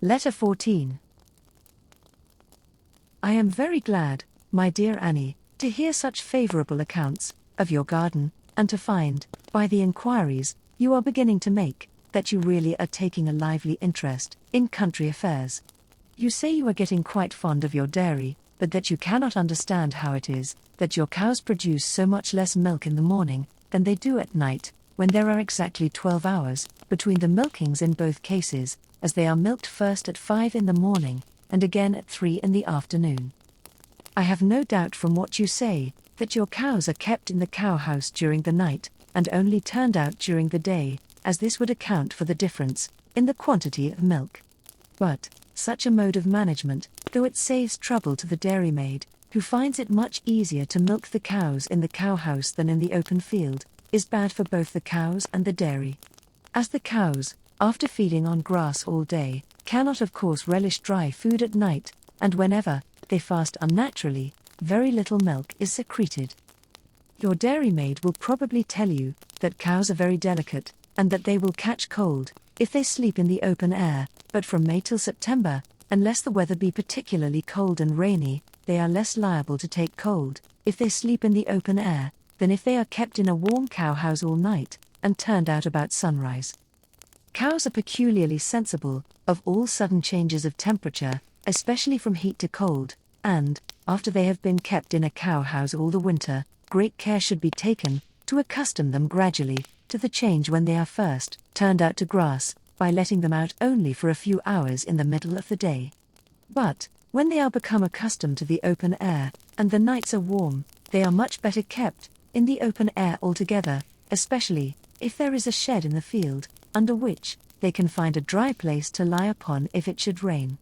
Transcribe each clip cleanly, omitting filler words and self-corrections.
Letter 14. I am very glad, my dear Annie, to hear such favourable accounts of your garden, and to find, by the inquiries you are beginning to make, that you really are taking a lively interest in country affairs. You say you are getting quite fond of your dairy, but that you cannot understand how it is that your cows produce so much less milk in the morning than they do at night, when there are exactly 12 hours between the milkings in both cases, as they are milked first at 5 in the morning, and again at 3 in the afternoon. I have no doubt from what you say, that your cows are kept in the cow-house during the night, and only turned out during the day, as this would account for the difference in the quantity of milk. But such a mode of management, though it saves trouble to the dairymaid, who finds it much easier to milk the cows in the cow-house than in the open field, is bad for both the cows and the dairy. As the cows, after feeding on grass all day, cannot of course relish dry food at night, and whenever they fast unnaturally, very little milk is secreted. Your dairymaid will probably tell you that cows are very delicate, and that they will catch cold if they sleep in the open air, but from May till September, unless the weather be particularly cold and rainy, they are less liable to take cold if they sleep in the open air than if they are kept in a warm cow-house all night and turned out about sunrise. Cows are peculiarly sensible of all sudden changes of temperature, especially from heat to cold, and, after they have been kept in a cow-house all the winter, great care should be taken to accustom them gradually to the change when they are first turned out to grass, by letting them out only for a few hours in the middle of the day. But, when they are become accustomed to the open air, and the nights are warm, they are much better kept in the open air altogether, especially if there is a shed in the field, under which they can find a dry place to lie upon if it should rain.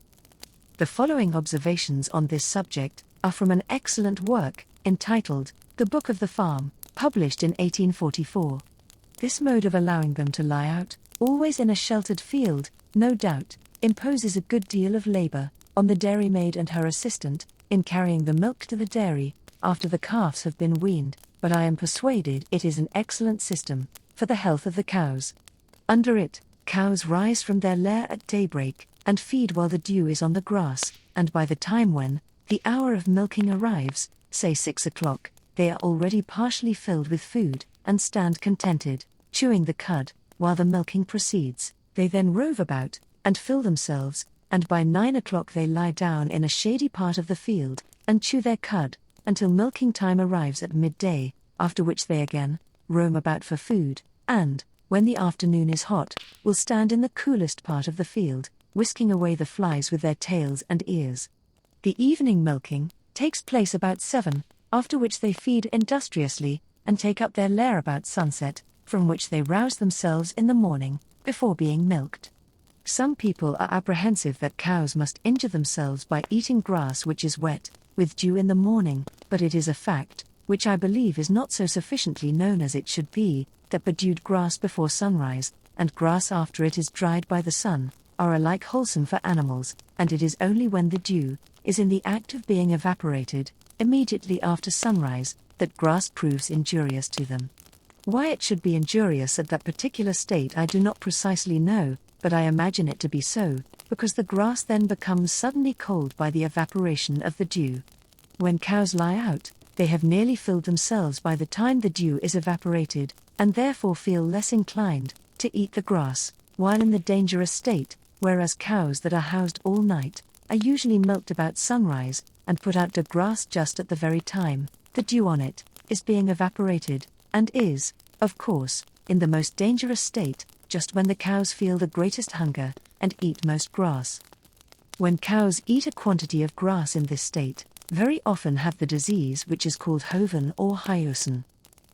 The following observations on this subject are from an excellent work, entitled The Book of the Farm, published in 1844. This mode of allowing them to lie out, always in a sheltered field, no doubt, imposes a good deal of labour on the dairymaid and her assistant, in carrying the milk to the dairy, after the calves have been weaned, but I am persuaded it is an excellent system for the health of the cows. Under it, cows rise from their lair at daybreak, and feed while the dew is on the grass, and by the time when the hour of milking arrives, say 6 o'clock, they are already partially filled with food, and stand contented, chewing the cud, while the milking proceeds. They then rove about, and fill themselves, and by 9 o'clock they lie down in a shady part of the field, and chew their cud, until milking time arrives at midday, after which they again roam about for food, and, when the afternoon is hot, will stand in the coolest part of the field, whisking away the flies with their tails and ears. The evening milking takes place about 7, after which they feed industriously, and take up their lair about sunset, from which they rouse themselves in the morning, before being milked. Some people are apprehensive that cows must injure themselves by eating grass which is wet with dew in the morning, but it is a fact, which I believe is not so sufficiently known as it should be, that bedewed grass before sunrise, and grass after it is dried by the sun, are alike wholesome for animals, and it is only when the dew is in the act of being evaporated, immediately after sunrise, that grass proves injurious to them. Why it should be injurious at that particular state I do not precisely know, but I imagine it to be so, because the grass then becomes suddenly cold by the evaporation of the dew. When cows lie out, they have nearly filled themselves by the time the dew is evaporated, and therefore feel less inclined to eat the grass, while in the dangerous state, whereas cows that are housed all night are usually milked about sunrise, and put out to grass just at the very time the dew on it is being evaporated, and is, of course, in the most dangerous state, just when the cows feel the greatest hunger, and eat most grass. When cows eat a quantity of grass in this state, very often have the disease which is called hoven or hyoscine.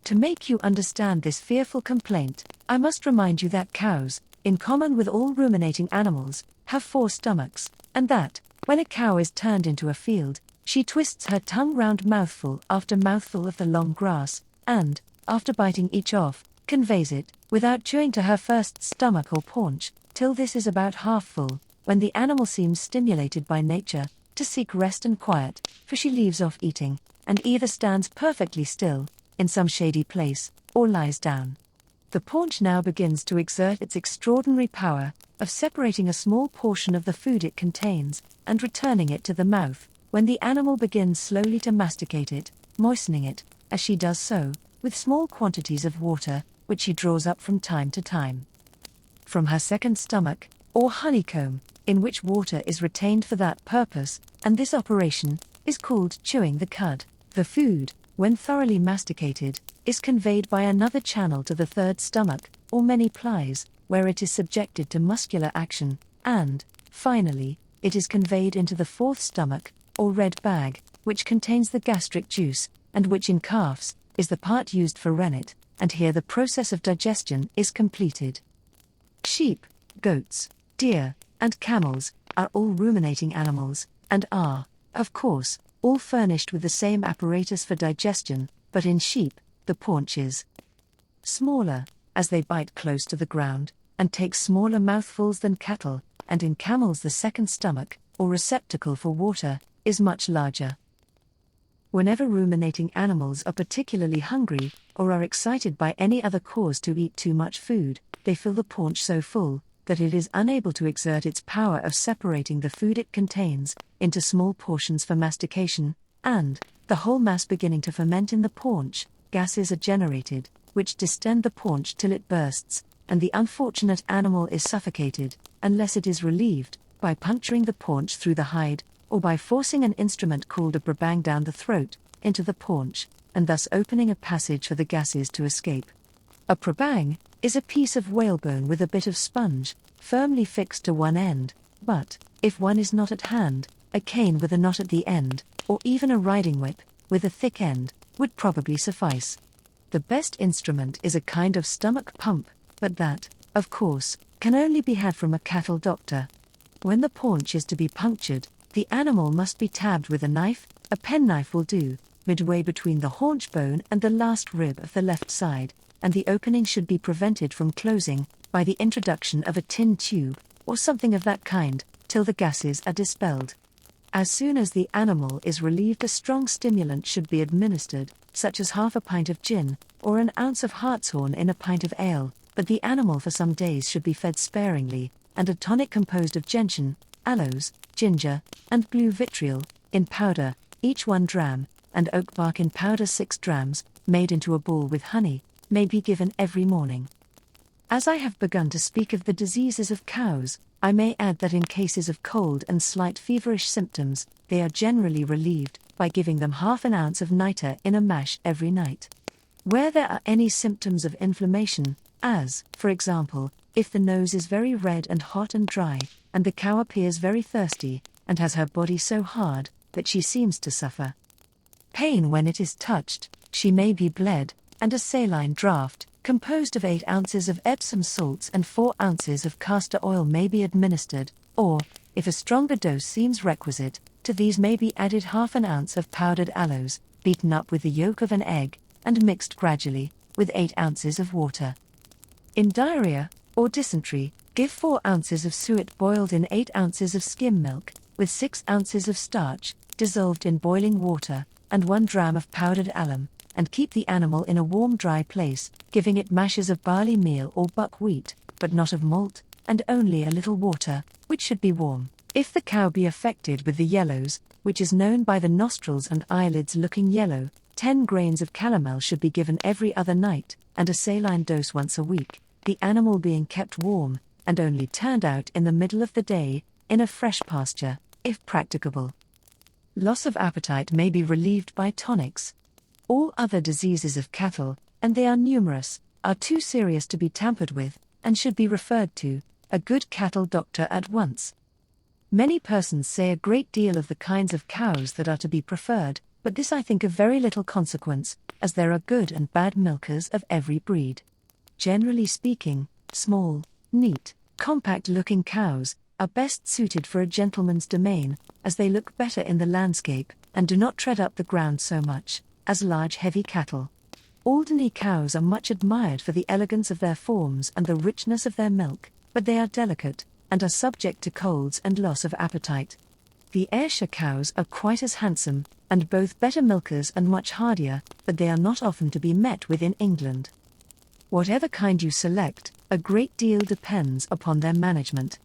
To make you understand this fearful complaint, I must remind you that cows, in common with all ruminating animals, have 4 stomachs, and that, when a cow is turned into a field, she twists her tongue round mouthful after mouthful of the long grass, and, after biting each off, conveys it, without chewing, to her first stomach or paunch, till this is about half full, when the animal seems stimulated by nature to seek rest and quiet, for she leaves off eating, and either stands perfectly still, in some shady place, or lies down. The paunch now begins to exert its extraordinary power, of separating a small portion of the food it contains, and returning it to the mouth, when the animal begins slowly to masticate it, moistening it, as she does so, with small quantities of water, which she draws up from time to time from her second stomach, or honeycomb, in which water is retained for that purpose, and this operation is called chewing the cud. The food, when thoroughly masticated, is conveyed by another channel to the third stomach, or many plies, where it is subjected to muscular action, and, finally, it is conveyed into the fourth stomach, or red bag, which contains the gastric juice, and which in calves is the part used for rennet, and here the process of digestion is completed. Sheep, goats, deer, and camels are all ruminating animals, and are, of course, all furnished with the same apparatus for digestion, but in sheep, the paunch is smaller, as they bite close to the ground, and take smaller mouthfuls than cattle, and in camels the second stomach, or receptacle for water, is much larger. Whenever ruminating animals are particularly hungry, or are excited by any other cause to eat too much food, they fill the paunch so full, that it is unable to exert its power of separating the food it contains, into small portions for mastication, and, the whole mass beginning to ferment in the paunch, gases are generated, which distend the paunch till it bursts, and the unfortunate animal is suffocated, unless it is relieved, by puncturing the paunch through the hide, or by forcing an instrument called a brabang down the throat, into the paunch, and thus opening a passage for the gases to escape. A brabang is a piece of whalebone with a bit of sponge, firmly fixed to one end, but, if one is not at hand, a cane with a knot at the end, or even a riding whip, with a thick end, would probably suffice. The best instrument is a kind of stomach pump, but that, of course, can only be had from a cattle doctor. When the paunch is to be punctured, the animal must be tabbed with a knife. A penknife will do, midway between the haunch bone and the last rib of the left side, and the opening should be prevented from closing, by the introduction of a tin tube, or something of that kind, till the gases are dispelled. As soon as the animal is relieved, a strong stimulant should be administered, such as half a pint of gin, or an ounce of hartshorn in a pint of ale, but the animal for some days should be fed sparingly, and a tonic composed of gentian, aloes, ginger, and blue vitriol, in powder, each 1 dram, and oak bark in powder 6 drams, made into a ball with honey, may be given every morning. As I have begun to speak of the diseases of cows, I may add that in cases of cold and slight feverish symptoms, they are generally relieved by giving them half an ounce of nitre in a mash every night. Where there are any symptoms of inflammation, as, for example, if the nose is very red and hot and dry, and the cow appears very thirsty, and has her body so hard that she seems to suffer pain when it is touched, she may be bled, and a saline draught, composed of 8 ounces of Epsom salts and 4 ounces of castor oil may be administered, or, if a stronger dose seems requisite, to these may be added half an ounce of powdered aloes, beaten up with the yolk of an egg, and mixed gradually, with 8 ounces of water. In diarrhea, or dysentery, give 4 ounces of suet boiled in 8 ounces of skim milk, with 6 ounces of starch, dissolved in boiling water, and 1 dram of powdered alum, and keep the animal in a warm dry place, giving it mashes of barley meal or buckwheat, but not of malt, and only a little water, which should be warm. If the cow be affected with the yellows, which is known by the nostrils and eyelids looking yellow, 10 grains of calomel should be given every other night, and a saline dose once a week, the animal being kept warm, and only turned out in the middle of the day, in a fresh pasture, if practicable. Loss of appetite may be relieved by tonics. All other diseases of cattle, and they are numerous, are too serious to be tampered with, and should be referred to a good cattle doctor at once. Many persons say a great deal of the kinds of cows that are to be preferred, but this I think of very little consequence, as there are good and bad milkers of every breed. Generally speaking, small, neat, compact-looking cows are best suited for a gentleman's domain, as they look better in the landscape, and do not tread up the ground so much, as large heavy cattle. Alderney cows are much admired for the elegance of their forms and the richness of their milk, but they are delicate, and are subject to colds and loss of appetite. The Ayrshire cows are quite as handsome, and both better milkers and much hardier, but they are not often to be met with in England. Whatever kind you select, a great deal depends upon their management.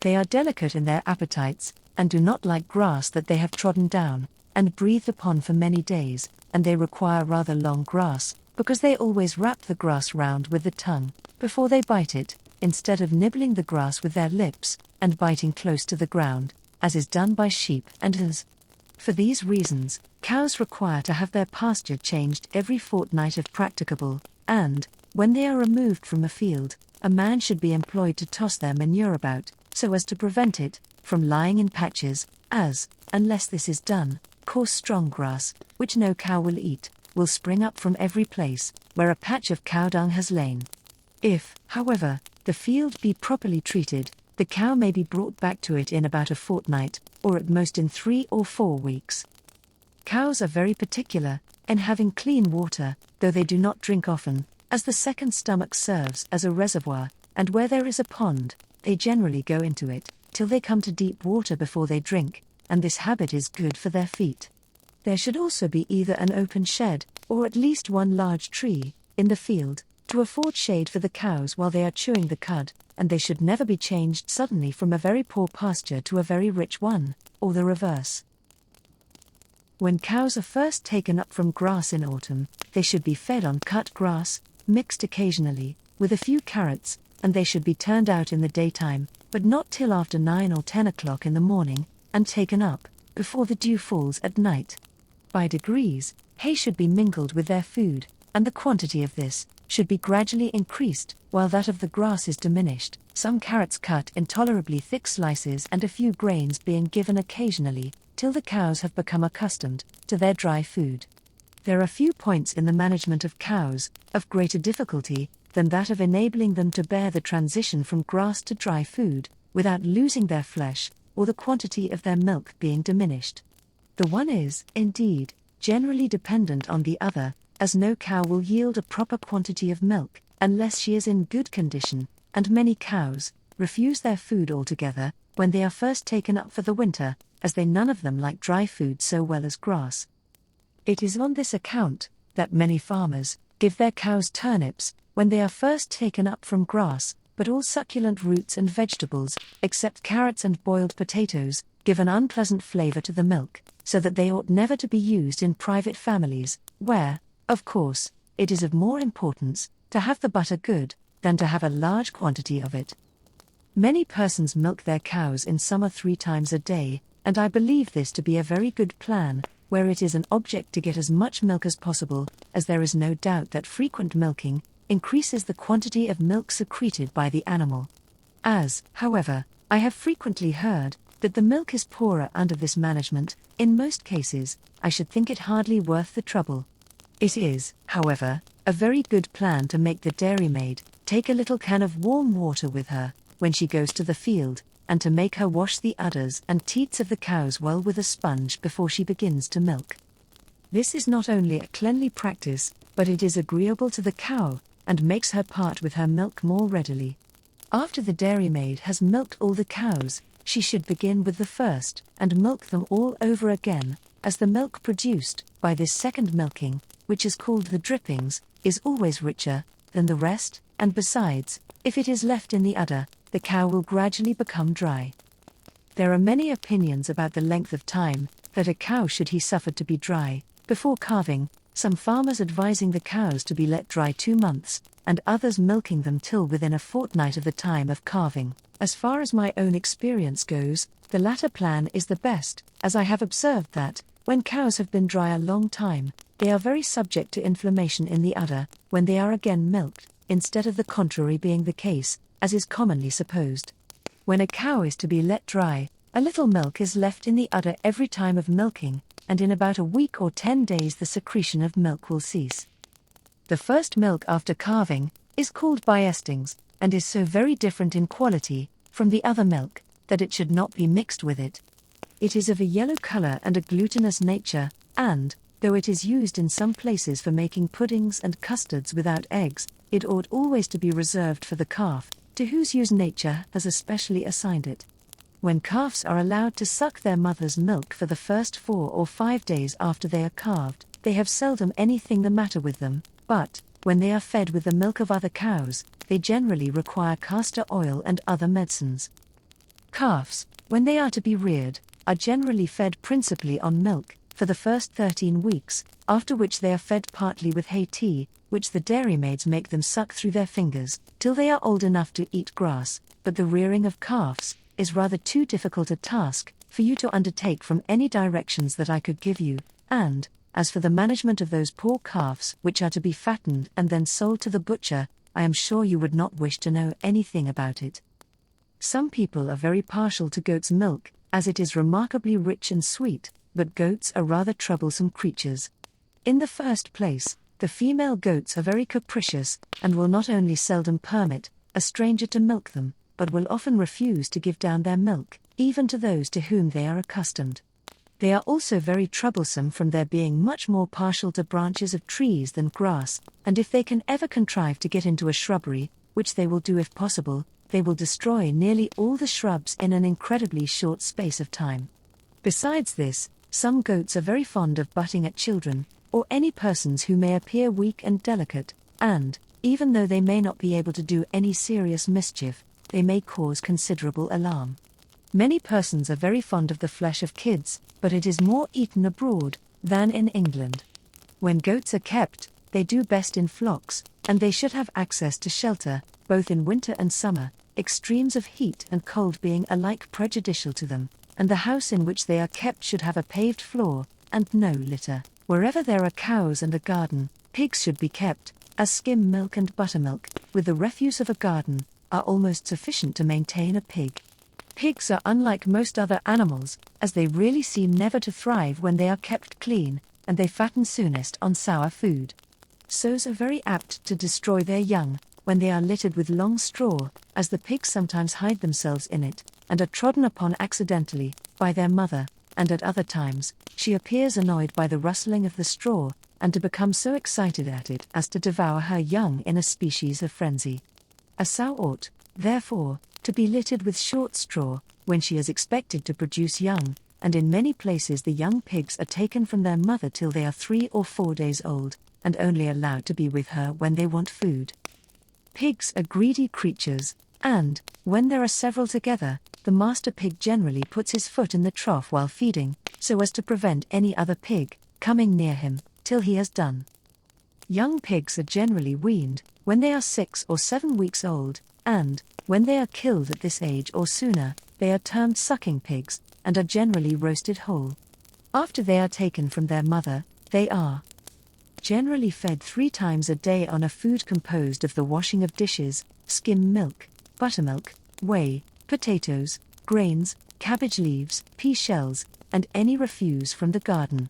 They are delicate in their appetites, and do not like grass that they have trodden down and breathed upon for many days, and they require rather long grass, because they always wrap the grass round with the tongue, before they bite it, instead of nibbling the grass with their lips, and biting close to the ground, as is done by sheep and ewes. For these reasons, cows require to have their pasture changed every fortnight if practicable, and, when they are removed from a field, a man should be employed to toss their manure about, so as to prevent it from lying in patches, as, unless this is done, coarse strong grass, which no cow will eat, will spring up from every place where a patch of cow dung has lain. If, however, the field be properly treated, the cow may be brought back to it in about a fortnight, or at most in 3 or 4 weeks. Cows are very particular in having clean water, though they do not drink often, as the second stomach serves as a reservoir, and where there is a pond, they generally go into it, till they come to deep water before they drink, and this habit is good for their feet. There should also be either an open shed, or at least one large tree, in the field, to afford shade for the cows while they are chewing the cud, and they should never be changed suddenly from a very poor pasture to a very rich one, or the reverse. When cows are first taken up from grass in autumn, they should be fed on cut grass, mixed occasionally, with a few carrots, and they should be turned out in the daytime, but not till after 9 or 10 o'clock in the morning, and taken up before the dew falls at night. By degrees, hay should be mingled with their food, and the quantity of this should be gradually increased, while that of the grass is diminished, some carrots cut in tolerably thick slices and a few grains being given occasionally, till the cows have become accustomed to their dry food. There are few points in the management of cows of greater difficulty than that of enabling them to bear the transition from grass to dry food, without losing their flesh, or the quantity of their milk being diminished. The one is, indeed, generally dependent on the other, as no cow will yield a proper quantity of milk, unless she is in good condition, and many cows refuse their food altogether, when they are first taken up for the winter, as they none of them like dry food so well as grass. It is on this account that many farmers give their cows turnips, when they are first taken up from grass, but all succulent roots and vegetables, except carrots and boiled potatoes, give an unpleasant flavor to the milk, so that they ought never to be used in private families, where, of course, it is of more importance to have the butter good than to have a large quantity of it. Many persons milk their cows in summer 3 times a day, and I believe this to be a very good plan, where it is an object to get as much milk as possible, as there is no doubt that frequent milking increases the quantity of milk secreted by the animal. As, however, I have frequently heard that the milk is poorer under this management, in most cases, I should think it hardly worth the trouble. It is, however, a very good plan to make the dairymaid take a little can of warm water with her when she goes to the field, and to make her wash the udders and teats of the cows well with a sponge before she begins to milk. This is not only a cleanly practice, but it is agreeable to the cow, and makes her part with her milk more readily. After the dairymaid has milked all the cows, she should begin with the first, and milk them all over again, as the milk produced by this second milking, which is called the drippings, is always richer than the rest, and besides, if it is left in the udder, the cow will gradually become dry. There are many opinions about the length of time that a cow should be suffered to be dry before calving, some farmers advising the cows to be let dry 2 months, and others milking them till within a fortnight of the time of calving. As far as my own experience goes, the latter plan is the best, as I have observed that, when cows have been dry a long time, they are very subject to inflammation in the udder when they are again milked, instead of the contrary being the case, as is commonly supposed. When a cow is to be let dry, a little milk is left in the udder every time of milking, and in about a week or 10 days the secretion of milk will cease. The first milk after calving is called biestings, and is so very different in quality from the other milk, that it should not be mixed with it. It is of a yellow color and a glutinous nature, and, though it is used in some places for making puddings and custards without eggs, it ought always to be reserved for the calf, to whose use nature has especially assigned it. When calves are allowed to suck their mother's milk for the first 4 or 5 days after they are calved, they have seldom anything the matter with them, but, when they are fed with the milk of other cows, they generally require castor oil and other medicines. Calves, when they are to be reared, are generally fed principally on milk for the first 13 weeks, after which they are fed partly with hay tea, which the dairymaids make them suck through their fingers, till they are old enough to eat grass. But the rearing of calves is rather too difficult a task for you to undertake from any directions that I could give you, and, as for the management of those poor calves which are to be fattened and then sold to the butcher, I am sure you would not wish to know anything about it. Some people are very partial to goat's milk, as it is remarkably rich and sweet, but goats are rather troublesome creatures. In the first place, the female goats are very capricious, and will not only seldom permit a stranger to milk them, but will often refuse to give down their milk, even to those to whom they are accustomed. They are also very troublesome from their being much more partial to branches of trees than grass, and if they can ever contrive to get into a shrubbery, which they will do if possible, they will destroy nearly all the shrubs in an incredibly short space of time. Besides this, some goats are very fond of butting at children, or any persons who may appear weak and delicate, and, even though they may not be able to do any serious mischief, they may cause considerable alarm. Many persons are very fond of the flesh of kids, but it is more eaten abroad than in England. When goats are kept, they do best in flocks, and they should have access to shelter, both in winter and summer, extremes of heat and cold being alike prejudicial to them, and the house in which they are kept should have a paved floor, and no litter. Wherever there are cows and a garden, pigs should be kept, as skim milk and buttermilk, with the refuse of a garden, are almost sufficient to maintain a pig. Pigs are unlike most other animals, as they really seem never to thrive when they are kept clean, and they fatten soonest on sour food. Sows are very apt to destroy their young, when they are littered with long straw, as the pigs sometimes hide themselves in it, and are trodden upon accidentally by their mother, and at other times, she appears annoyed by the rustling of the straw, and to become so excited at it as to devour her young in a species of frenzy. A sow ought, therefore, to be littered with short straw, when she is expected to produce young, and in many places the young pigs are taken from their mother till they are 3 or 4 days old, and only allowed to be with her when they want food. Pigs are greedy creatures, and, when there are several together, the master pig generally puts his foot in the trough while feeding, so as to prevent any other pig coming near him till he has done. Young pigs are generally weaned when they are 6 or 7 weeks old, and, when they are killed at this age or sooner, they are termed sucking pigs, and are generally roasted whole. After they are taken from their mother, they are generally fed 3 times a day on a food composed of the washing of dishes, skim milk, buttermilk, whey, potatoes, grains, cabbage leaves, pea shells, and any refuse from the garden.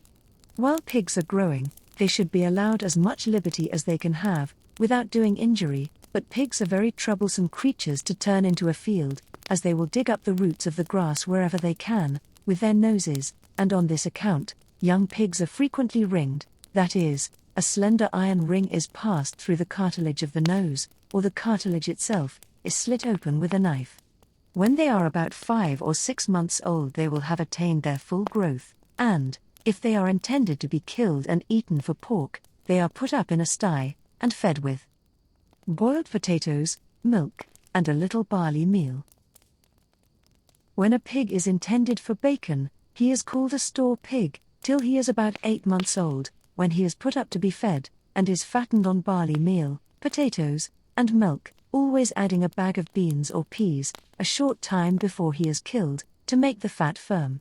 While pigs are growing, they should be allowed as much liberty as they can have, without doing injury, but pigs are very troublesome creatures to turn into a field, as they will dig up the roots of the grass wherever they can, with their noses, and on this account, young pigs are frequently ringed, that is, a slender iron ring is passed through the cartilage of the nose, or the cartilage itself is slit open with a knife. When they are about 5 or 6 months old they will have attained their full growth, and, if they are intended to be killed and eaten for pork, they are put up in a sty, and fed with boiled potatoes, milk, and a little barley meal. When a pig is intended for bacon, he is called a store pig, till he is about 8 months old, when he is put up to be fed, and is fattened on barley meal, potatoes, and milk, always adding a bag of beans or peas, a short time before he is killed, to make the fat firm.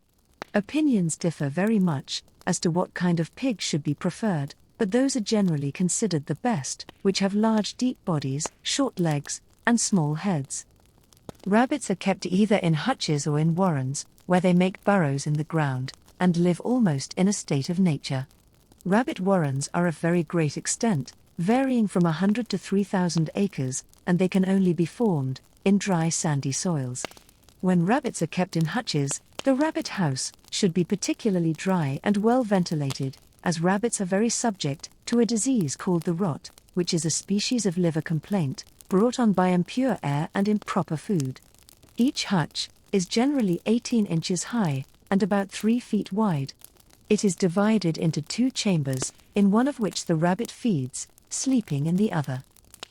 Opinions differ very much as to what kind of pig should be preferred, but those are generally considered the best, which have large deep bodies, short legs, and small heads. Rabbits are kept either in hutches or in warrens, where they make burrows in the ground, and live almost in a state of nature. Rabbit warrens are of very great extent, varying from 100 to 3,000 acres, and they can only be formed in dry sandy soils. When rabbits are kept in hutches, the rabbit house should be particularly dry and well ventilated, as rabbits are very subject to a disease called the rot, which is a species of liver complaint, brought on by impure air and improper food. Each hutch is generally 18 inches high, and about 3 feet wide. It is divided into 2 chambers, in one of which the rabbit feeds, sleeping in the other.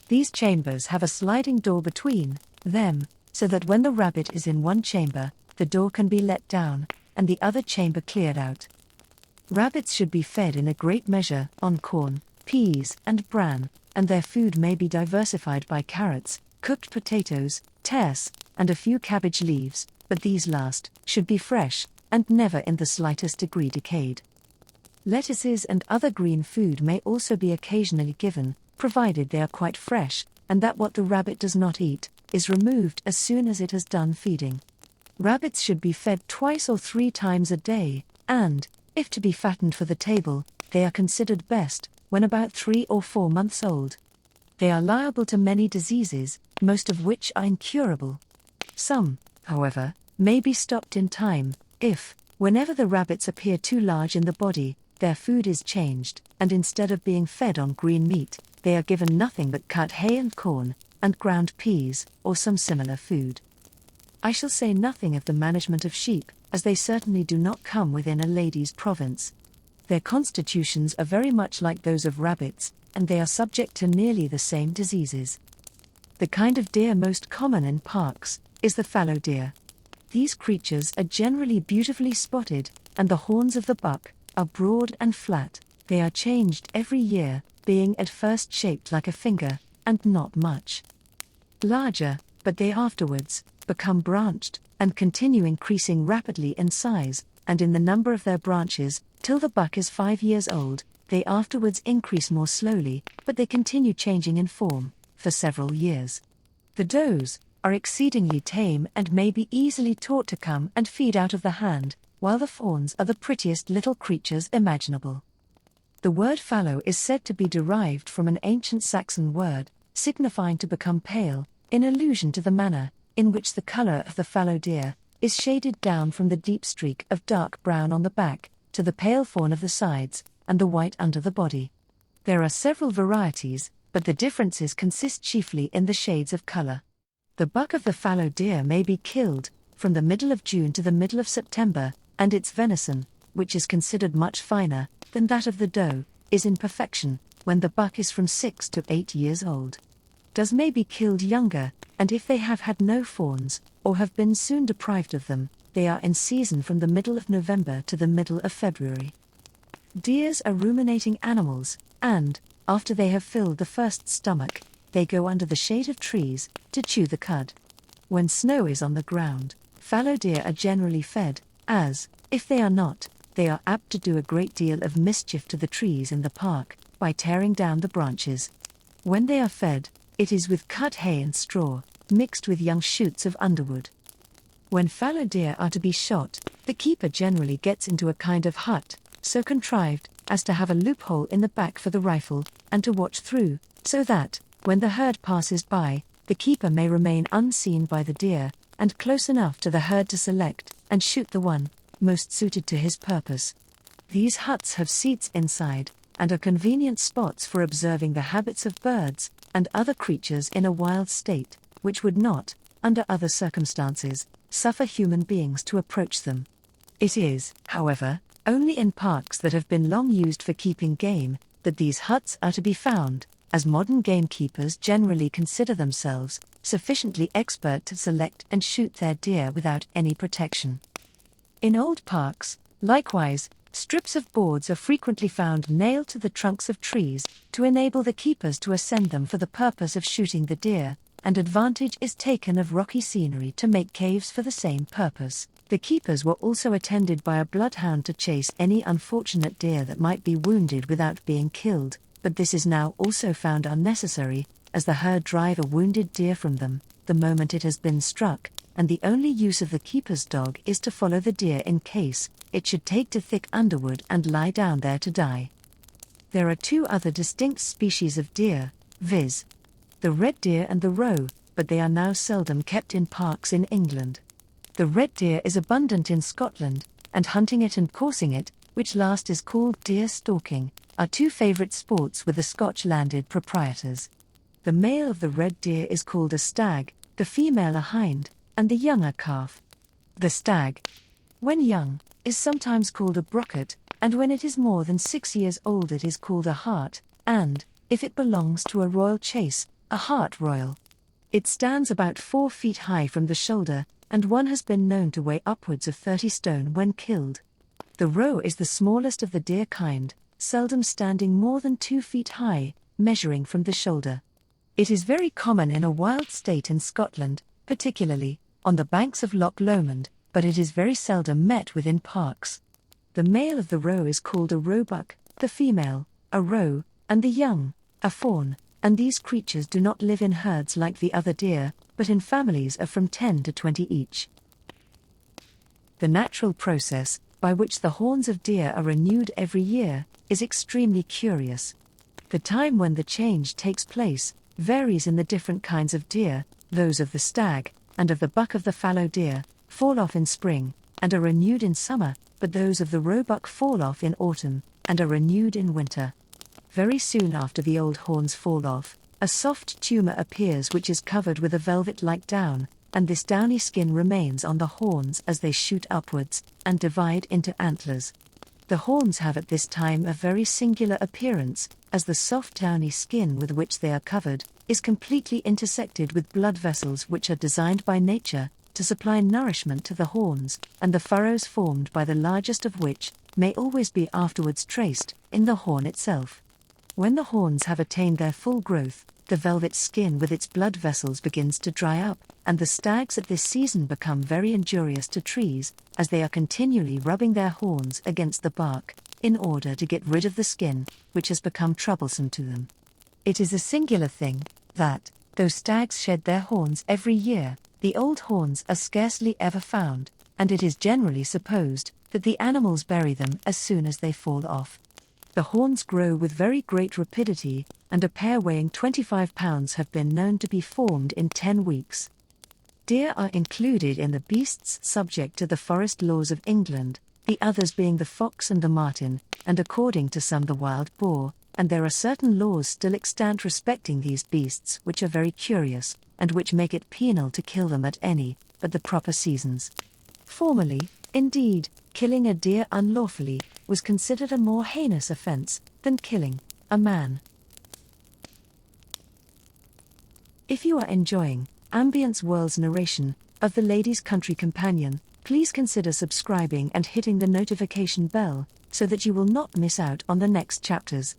These chambers have a sliding door between them, so that when the rabbit is in one chamber, the door can be let down, and the other chamber cleared out. Rabbits should be fed in a great measure on corn, peas, and bran, and their food may be diversified by carrots, cooked potatoes, teres, and a few cabbage leaves, but these last should be fresh, and never in the slightest degree decayed. Lettuces and other green food may also be occasionally given, provided they are quite fresh, and that what the rabbit does not eat is removed as soon as it has done feeding. Rabbits should be fed 2 or 3 times a day, and, if to be fattened for the table, they are considered best when about 3 or 4 months old. They are liable to many diseases, most of which are incurable. Some, however, may be stopped in time, if, whenever the rabbits appear too large in the body, their food is changed, and instead of being fed on green meat, they are given nothing but cut hay and corn, and ground peas, or some similar food. I shall say nothing of the management of sheep, as they certainly do not come within a lady's province. Their constitutions are very much like those of rabbits, and they are subject to nearly the same diseases. The kind of deer most common in parks is the fallow deer. These creatures are generally beautifully spotted, and the horns of the buck are broad and flat. They are changed every year, being at first shaped like a finger, and not much larger, but they afterwards become branched, and continue increasing rapidly in size, and in the number of their branches, till the buck is 5 years old. They afterwards increase more slowly, but they continue changing in form for several years. The does are exceedingly tame and may be easily taught to come and feed out of the hand, while the fawns are the prettiest little creatures imaginable. The word fallow is said to be derived from an ancient Saxon word, signifying to become pale, in allusion to the manner in which the color of the fallow deer is shaded down from the deep streak of dark brown on the back, to the pale fawn of the sides, and the white under the body. There are several varieties, but the differences consist chiefly in the shades of color. The buck of the fallow deer may be killed from the middle of June to the middle of September, and its venison, which is considered much finer than that of the doe, is in perfection when the buck is from 6 to 8 years old. Does may be killed younger, and if they have had no fawns, or have been soon deprived of them, they are in season from the middle of November to the middle of February. Deers are ruminating animals, and, after they have filled the first stomach, they go under the shade of trees to chew the cud. When snow is on the ground, fallow deer are generally fed, as, if they are not, they are apt to do a great deal of mischief to the trees in the park, by tearing down the branches. When they are fed, it is with cut hay and straw, mixed with young shoots of underwood. When fallow deer are to be shot, the keeper generally gets into a kind of hut, so contrived as to have a loophole in the back for the rifle, and to watch through, so that, when the herd passes by, the keeper may remain unseen by the deer, and close enough to the herd to select and shoot the one most suited to his purpose. These huts have seats inside, and are convenient spots for observing the habits of birds and other creatures in a wild state, which would not, under other circumstances, suffer human beings to approach them. It is, however, only in parks that have been long used for keeping game that these huts are to be found, as modern gamekeepers generally consider themselves sufficiently expert to select and shoot their deer without any protection. In old parks, likewise, strips of boards are frequently found nailed to the trunks of trees to enable the keepers to ascend them for the purpose of shooting the deer, and advantage is taken of rocky scenery to make caves for the same purpose. The keepers were also attended by a bloodhound to chase any unfortunate deer that might be wounded without being killed, but this is now also found unnecessary, as the herd drive a wounded deer from them the moment it has been struck, and the only use of the keeper's dog is to follow the deer in case it should take to thick underwood and lie down there to die. There are 2 other distinct species of deer, viz. the red deer and the roe, but they are now seldom kept in parks in England. The red deer is abundant in Scotland, and hunting it and coursing it, which last is called deer stalking, are 2 favourite sports with the Scotch landed proprietors. The male of the red deer is called a stag, the female a hind, and the young a calf. The stag, when young, is sometimes called a brocket, and when it is more than 6 years old it is called a hart, and, if it belongs to a royal chase, a hart royal. It stands about 4 feet high from the shoulder, and one has been known to weigh upwards of 30 stone when killed. The roe is the smallest of the deer kind, seldom standing more than 2 feet high, measuring from the shoulder. It is very common in a wild state in Scotland, particularly on the banks of Loch Lomond, but it is very seldom met with in parks. The male of the roe is called a roebuck, the female, a roe, and the young, a fawn, and these creatures do not live in herds like the other deer, but in families of from 10 to 20 each. The natural process, by which the horns of deer are renewed every year, is extremely curious. The time when the change takes place varies in the different kinds of deer. Those of the stag, and of the buck of the fallow deer, fall off in spring, and are renewed in summer, but those of the roebuck fall off in autumn, and are renewed in winter. Very soon after the old horns fall off, a soft tumor appears which is covered with a velvet-like down, and this downy skin remains on the horns as they shoot upwards, and divide into antlers. The horns have at this time a very singular appearance, as the soft downy skin with which they are covered is completely intersected with blood vessels which are designed by nature to supply nourishment to the horns, and the furrows formed by the largest of which may always be afterwards traced in the horn itself. When the horns have attained their full growth, the velvet skin with its blood vessels begins to dry up, and the stags at this season become very injurious to trees, as they are continually rubbing their horns against the bark, in order to get rid of the skin, which has become troublesome to them. It is a singular thing, that, though stags shed their horns every year, the old horns are scarcely ever found, and it is generally supposed that the animals bury them as soon as they fall off. The horns grow with very great rapidity, and a pair weighing 25 pounds have been known to be formed in 10 weeks. Deer are included in the beasts subject to the forest laws of England, the others being the fox and the marten, and according to some the wild boar, and there are certain laws still extant respecting these beasts which are very curious, and which make it penal to kill them at any but the proper seasons. Formerly, indeed, killing a deer unlawfully was considered a more heinous offence than killing a man. If you are enjoying Ambience World's narration of The Lady's Country Companion, please consider subscribing and hitting the notification bell so that you will not miss out on the next chapters.